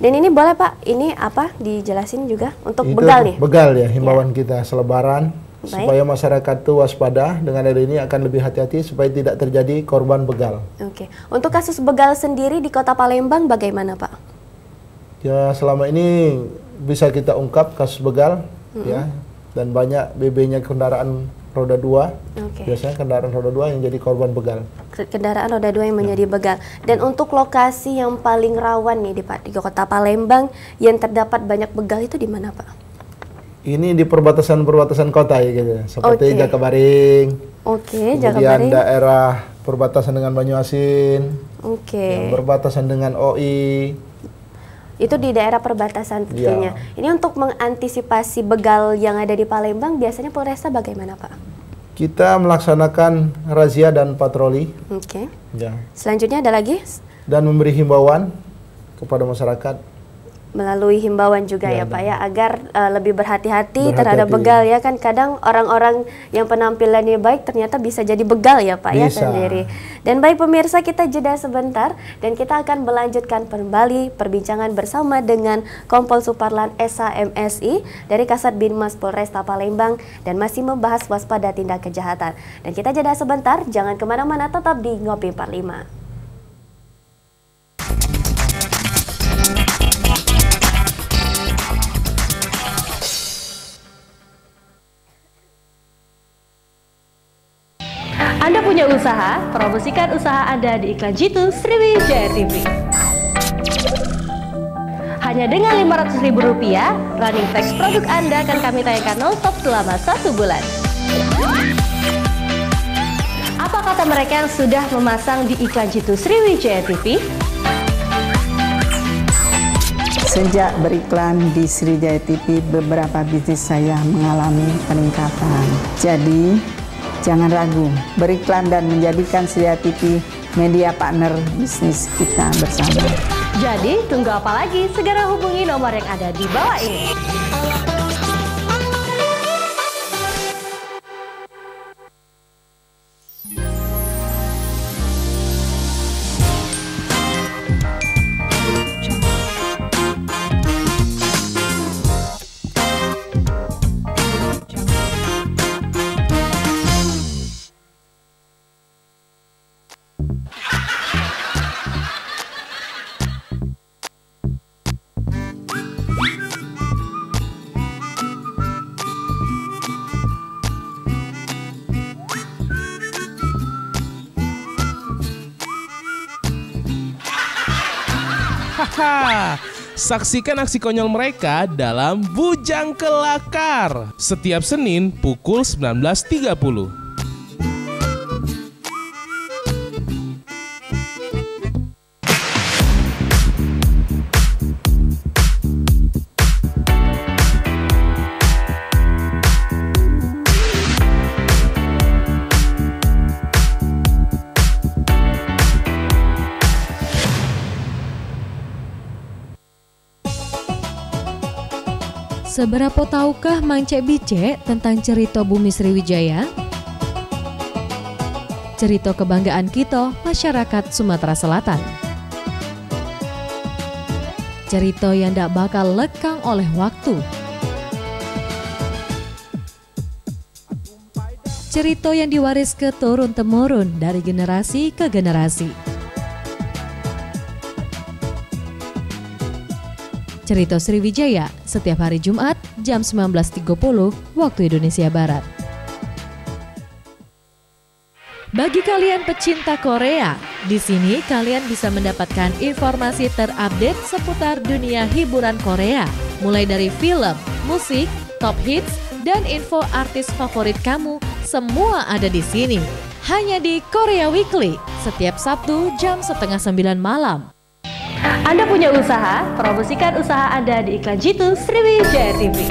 Dan ini boleh Pak, ini apa dijelasin juga untuk begal nih? Begal ya, himbauan kita selebaran. Supaya masyarakat itu waspada dengan hal ini, akan lebih hati-hati supaya tidak terjadi korban begal. Oke, untuk kasus begal sendiri di Kota Palembang bagaimana Pak? Ya, selama ini bisa kita ungkap kasus begal ya, dan banyak BB-nya kendaraan roda 2. Biasanya kendaraan roda 2 yang jadi korban begal. Kendaraan roda 2 yang menjadi begal. Dan untuk lokasi yang paling rawan nih di Kota Palembang yang terdapat banyak begal itu di mana Pak? Ini di perbatasan kota ya gitu, seperti Jakabaring. Kemudian daerah perbatasan dengan Banyuasin. Yang berbatasan dengan OI. Itu di daerah perbatasan tentunya. Ini untuk mengantisipasi begal yang ada di Palembang, biasanya Polresta bagaimana Pak? Kita melaksanakan razia dan patroli. Selanjutnya ada lagi? Dan memberi himbauan kepada masyarakat. Melalui himbauan juga ya Pak ya, agar lebih berhati-hati terhadap begal ya, kan kadang orang-orang yang penampilannya baik ternyata bisa jadi begal ya Pak ya sendiri. Dan baik pemirsa, kita jeda sebentar dan kita akan melanjutkan kembali perbincangan bersama dengan Kompol Suparlan SH MSI dari Kasatbinmas Polresta Palembang dan masih membahas waspada tindak kejahatan. Dan kita jeda sebentar, jangan kemana-mana, tetap di Ngopi 45. Anda punya usaha, promosikan usaha Anda di iklan Jitu Sriwijaya TV. Hanya dengan Rp500.000, running text produk Anda akan kami tayangkan non-stop selama 1 bulan. Apa kata mereka yang sudah memasang di iklan Jitu Sriwijaya TV? Sejak beriklan di Sriwijaya TV, beberapa bisnis saya mengalami peningkatan. Jadi, jangan ragu, beriklan dan menjadikan Sriwijaya TV media partner bisnis kita bersama. Jadi, tunggu apa lagi? Segera hubungi nomor yang ada di bawah ini. Saksikan aksi konyol mereka dalam Bujang Kelakar setiap Senin pukul 19.30. Seberapa tahukah Mang Cek Bice tentang cerita Bumi Sriwijaya? Cerita kebanggaan kita masyarakat Sumatera Selatan. Cerita yang tak bakal lekang oleh waktu. Cerita yang diwaris ke turun-temurun dari generasi ke generasi. Cerita Sriwijaya setiap hari Jumat jam 19.30 waktu Indonesia Barat. Bagi kalian pecinta Korea, di sini kalian bisa mendapatkan informasi terupdate seputar dunia hiburan Korea, mulai dari film, musik, top hits, dan info artis favorit kamu, semua ada di sini. Hanya di Korea Weekly, setiap Sabtu jam 8:30 malam. Anda punya usaha, promosikan usaha Anda di iklan Jitu Sriwijaya TV.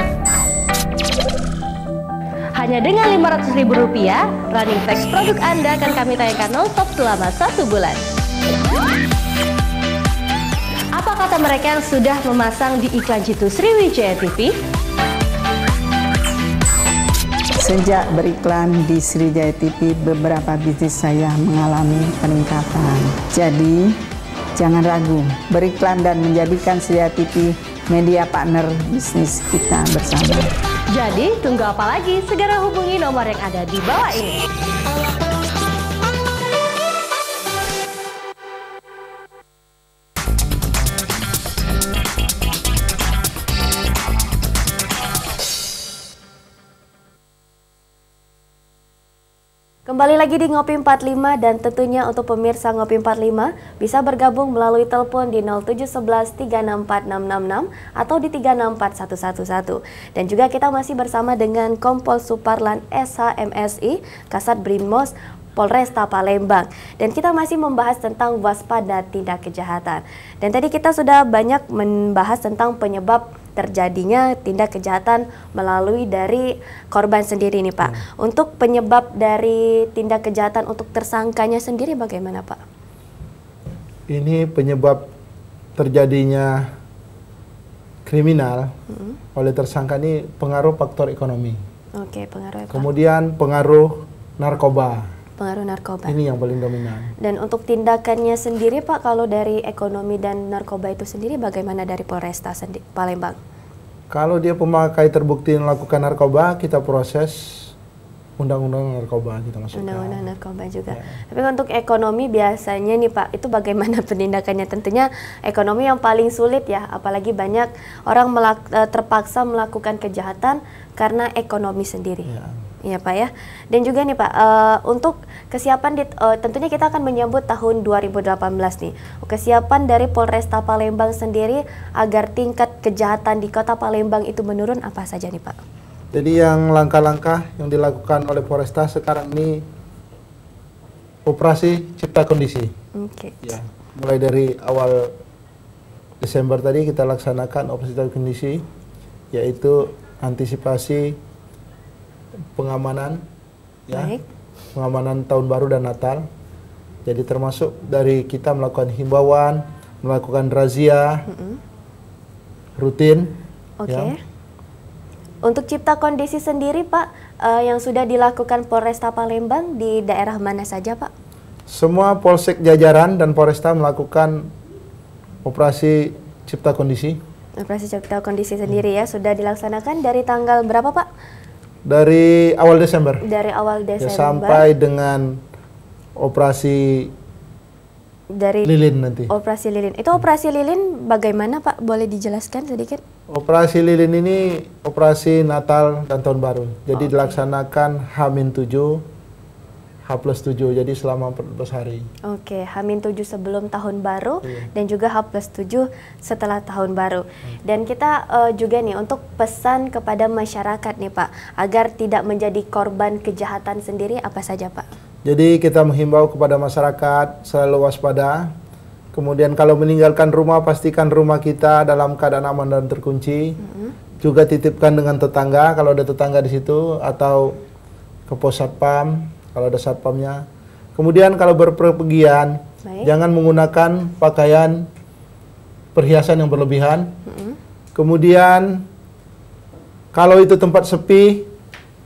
Hanya dengan Rp500.000, running text produk Anda akan kami tayangkan non-stop selama 1 bulan. Apa kata mereka yang sudah memasang di iklan Jitu Sriwijaya TV? Sejak beriklan di Sriwijaya TV, beberapa bisnis saya mengalami peningkatan. Jadi, jangan ragu, beriklan dan menjadikan Sriwijaya TV media partner bisnis kita bersama. Jadi, tunggu apa lagi? Segera hubungi nomor yang ada di bawah ini. Kembali lagi di Ngopi 45 dan tentunya untuk pemirsa Ngopi 45 bisa bergabung melalui telepon di 0711 364 666 atau di 364111. Dan juga kita masih bersama dengan Kompol Suparlan SH-MSI Kasat Brimos Polresta Palembang. Dan kita masih membahas tentang waspada tindak kejahatan. Dan tadi kita sudah banyak membahas tentang penyebab terjadinya tindak kejahatan melalui dari korban sendiri nih Pak. Untuk penyebab dari tindak kejahatan untuk tersangkanya sendiri bagaimana Pak? Ini penyebab terjadinya kriminal oleh tersangka ini pengaruh faktor ekonomi. Oke, pengaruh ekonomi. Kemudian pengaruh narkoba. Pengaruh narkoba. Ini yang paling dominan. Dan untuk tindakannya sendiri Pak, kalau dari ekonomi dan narkoba itu sendiri bagaimana dari Polresta Palembang? Kalau dia pemakai terbukti melakukan narkoba, kita proses undang-undang narkoba, kita masukkan. Undang-undang narkoba juga. Ya. Tapi untuk ekonomi biasanya nih Pak, itu bagaimana penindakannya? Tentunya ekonomi yang paling sulit ya, apalagi banyak orang terpaksa melakukan kejahatan karena ekonomi sendiri. Ya. Iya Pak ya. Dan juga nih Pak, untuk kesiapan tentunya kita akan menyambut tahun 2018 nih. Kesiapan dari Polresta Palembang sendiri agar tingkat kejahatan di Kota Palembang itu menurun apa saja nih Pak? Jadi yang langkah-langkah yang dilakukan oleh Polresta sekarang ini operasi cipta kondisi. Oke. Ya, mulai dari awal Desember tadi kita laksanakan operasi cipta kondisi, yaitu antisipasi pengamanan, ya, pengamanan tahun baru dan Natal. Jadi termasuk dari kita melakukan himbauan, melakukan razia rutin. Oke. Ya. Untuk cipta kondisi sendiri Pak, yang sudah dilakukan Polresta Palembang di daerah mana saja Pak? Semua polsek jajaran dan Polresta melakukan operasi cipta kondisi. Operasi cipta kondisi sendiri ya, sudah dilaksanakan dari tanggal berapa Pak? Dari awal Desember. Dari awal Desember. Ya, sampai dengan operasi dari lilin nanti. Operasi lilin. Itu operasi lilin bagaimana Pak? Boleh dijelaskan sedikit? Operasi lilin ini operasi Natal dan Tahun Baru. Jadi dilaksanakan H-7, H+7. Jadi selama 14 hari. Oke, H-7 sebelum Tahun Baru dan juga H+7 setelah Tahun Baru. Dan kita juga nih untuk pesan kepada masyarakat nih Pak, agar tidak menjadi korban kejahatan sendiri apa saja Pak? Jadi kita menghimbau kepada masyarakat selalu waspada. Kemudian kalau meninggalkan rumah, pastikan rumah kita dalam keadaan aman dan terkunci. Juga titipkan dengan tetangga kalau ada tetangga di situ, atau ke pos satpam kalau ada satpamnya. Kemudian kalau berpergian, jangan menggunakan pakaian perhiasan yang berlebihan. Kemudian Kalau itu tempat sepi,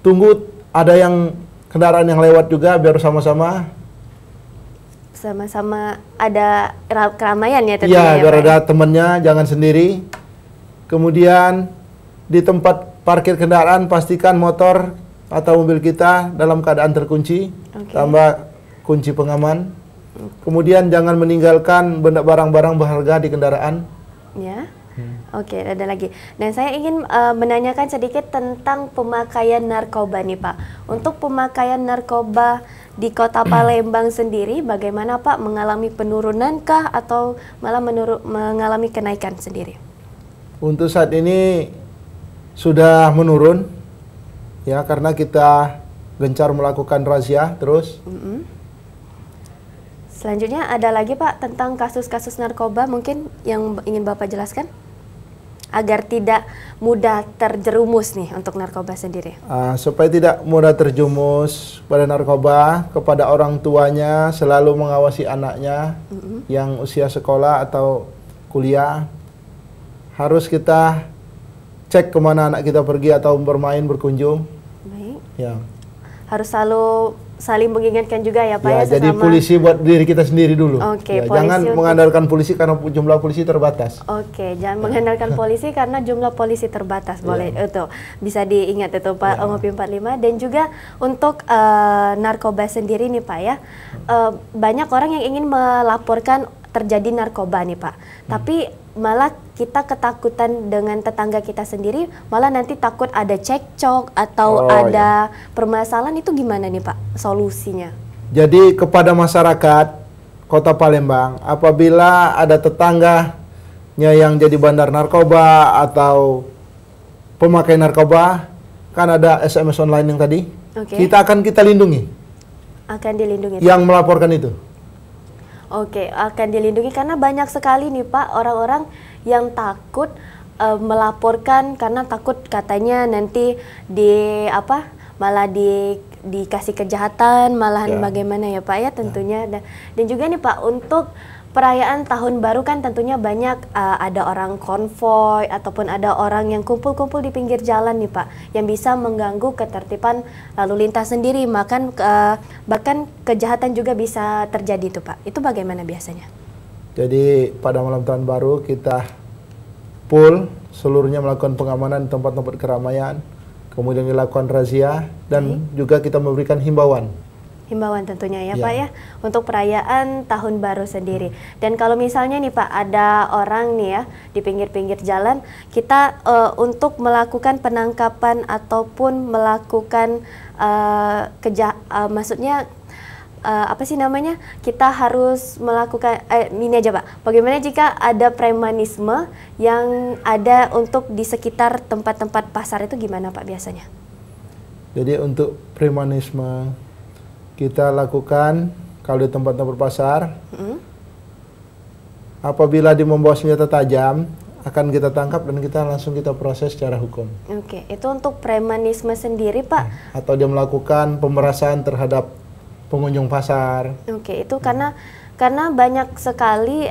tunggu ada yang kendaraan yang lewat juga biar sama-sama ada keramaian ya Iya, tentunya. biar ada temennya, jangan sendiri. Kemudian di tempat parkir kendaraan pastikan motor atau mobil kita dalam keadaan terkunci, tambah kunci pengaman. Kemudian jangan meninggalkan barang-barang berharga di kendaraan. Ya. Oke, ada lagi. Dan saya ingin menanyakan sedikit tentang pemakaian narkoba nih Pak. Untuk pemakaian narkoba di Kota Palembang sendiri, bagaimana Pak? Mengalami penurunan kah atau malah mengalami kenaikan sendiri? Untuk saat ini sudah menurun, ya, karena kita gencar melakukan razia terus. Selanjutnya ada lagi Pak tentang kasus-kasus narkoba mungkin yang ingin Bapak jelaskan? Agar tidak mudah terjerumus nih untuk narkoba sendiri. Supaya tidak mudah terjerumus pada narkoba, kepada orang tuanya selalu mengawasi anaknya yang usia sekolah atau kuliah. Harus kita cek kemana anak kita pergi atau bermain, berkunjung. Baik. Ya. Harus selalu saling mengingatkan juga ya Pak ya, jadi polisi buat diri kita sendiri dulu. Oke, jangan mengandalkan polisi karena jumlah polisi terbatas. Oke, jangan mengandalkan polisi karena jumlah polisi terbatas. Boleh itu bisa diingat itu Pak Ngopi 45. Dan juga untuk narkoba sendiri nih Pak ya, banyak orang yang ingin melaporkan terjadi narkoba nih Pak, tapi malah kita ketakutan dengan tetangga kita sendiri, malah nanti takut ada cekcok atau ada permasalahan. Itu gimana nih Pak solusinya? Jadi kepada masyarakat Kota Palembang, apabila ada tetangganya yang jadi bandar narkoba atau pemakai narkoba, kan ada SMS online yang tadi, kita lindungi. Akan dilindungi. Yang melaporkan itu. Oke, akan dilindungi karena banyak sekali nih Pak orang-orang yang takut melaporkan karena takut katanya nanti malah dikasih kejahatan, malahan bagaimana ya Pak ya tentunya. Dan juga nih Pak, untuk perayaan tahun baru kan tentunya banyak ada orang konvoy ataupun ada orang yang kumpul-kumpul di pinggir jalan nih Pak, yang bisa mengganggu ketertiban lalu lintas sendiri, bahkan kejahatan juga bisa terjadi tuh Pak. Itu bagaimana biasanya? Jadi pada malam tahun baru kita full seluruhnya melakukan pengamanan tempat-tempat keramaian, kemudian dilakukan razia dan juga kita memberikan himbauan. Himbauan tentunya ya Pak ya, untuk perayaan tahun baru sendiri. Dan kalau misalnya nih Pak ada orang nih ya di pinggir-pinggir jalan, kita untuk melakukan penangkapan ataupun melakukan maksudnya kita harus melakukan ini aja Pak, bagaimana jika ada premanisme yang ada untuk di sekitar tempat-tempat pasar, itu gimana Pak biasanya? Jadi untuk premanisme kita lakukan kalau di tempat-tempat pasar, apabila dia membawa senjata tajam, akan kita tangkap dan kita langsung proses secara hukum. Oke, itu untuk premanisme sendiri Pak? Atau dia melakukan pemerasan terhadap pengunjung pasar. Oke, itu karena banyak sekali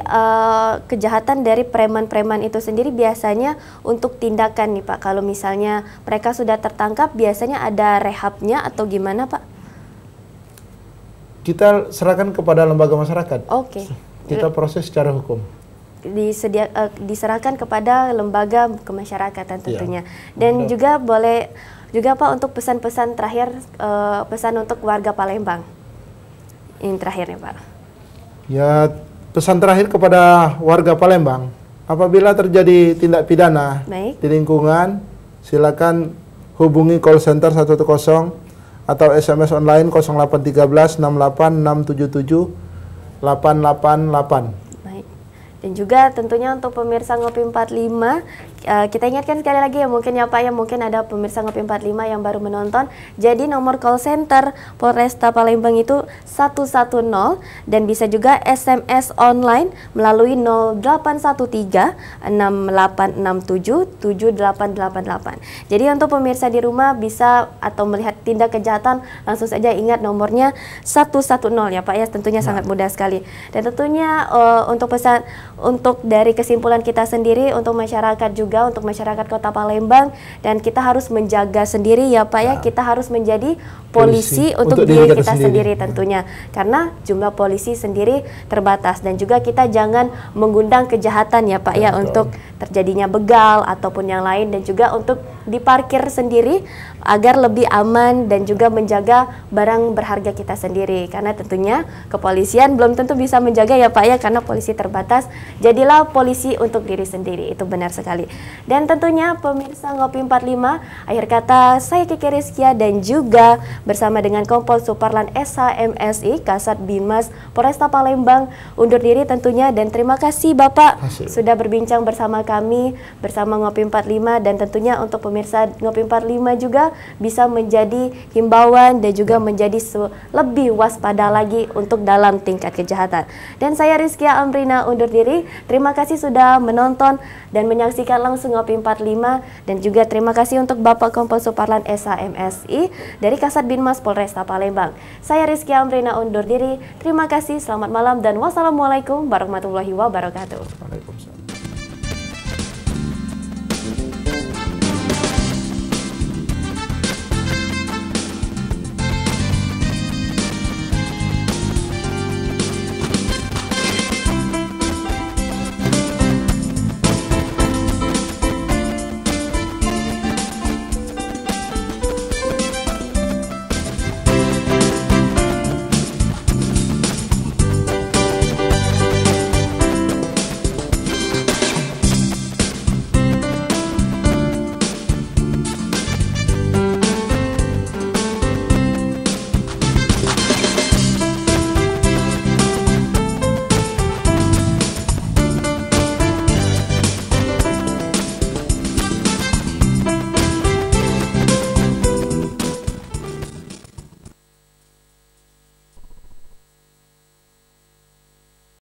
kejahatan dari preman-preman itu sendiri biasanya untuk tindakan nih Pak. Kalau misalnya mereka sudah tertangkap, biasanya ada rehabnya atau gimana Pak? Kita serahkan kepada lembaga masyarakat. Oke. Kita proses secara hukum. Diserahkan kepada lembaga kemasyarakatan tentunya. Dan juga boleh juga Pak untuk pesan-pesan terakhir, pesan untuk warga Palembang. Ini terakhirnya Pak. Ya, pesan terakhir kepada warga Palembang, apabila terjadi tindak pidana di lingkungan, silakan hubungi call center 110 atau SMS online 0813 68 677 888. Baik. Dan juga tentunya untuk pemirsa Ngopi 45, kita ingatkan sekali lagi ya mungkin ya Pak ya, mungkin ada pemirsa Ngopi 45 yang baru menonton. Jadi nomor call center Polresta Palembang itu 110 dan bisa juga SMS online melalui 0813 6867 7888. Jadi untuk pemirsa di rumah bisa atau melihat tindak kejahatan, langsung saja ingat nomornya 110 ya Pak ya, tentunya sangat mudah sekali. Dan tentunya untuk pesan, untuk dari kesimpulan kita sendiri untuk masyarakat juga juga untuk masyarakat Kota Palembang, dan kita harus menjaga sendiri ya Pak ya, kita harus menjadi polisi untuk diri kita sendiri tentunya, karena jumlah polisi sendiri terbatas, dan juga kita jangan mengundang kejahatan ya Pak ya, untuk terjadinya begal ataupun yang lain, dan juga untuk diparkir sendiri agar lebih aman dan juga menjaga barang berharga kita sendiri, karena tentunya kepolisian belum tentu bisa menjaga ya Pak ya, karena polisi terbatas. Jadilah polisi untuk diri sendiri, itu benar sekali. Dan tentunya pemirsa Ngopi 45, akhir kata saya Kiki Rizkia dan juga bersama dengan Kompol Suparlan SH-MSI Kasat Binmas Polresta Palembang undur diri tentunya, dan terima kasih Bapak sudah berbincang bersama kami bersama Ngopi 45, dan tentunya untuk pemirsa Ngopi 45 juga bisa menjadi himbauan dan juga menjadi lebih waspada lagi untuk dalam tingkat kejahatan. Dan saya Rizkia Amrina undur diri. Terima kasih sudah menonton dan menyaksikan langsung Ngopi 45, dan juga terima kasih untuk Bapak Kompol Suparlan SH-MSI dari Kasat Binmas Polresta Palembang. Saya Rizkia Amrina undur diri. Terima kasih, selamat malam dan wassalamualaikum warahmatullahi wabarakatuh.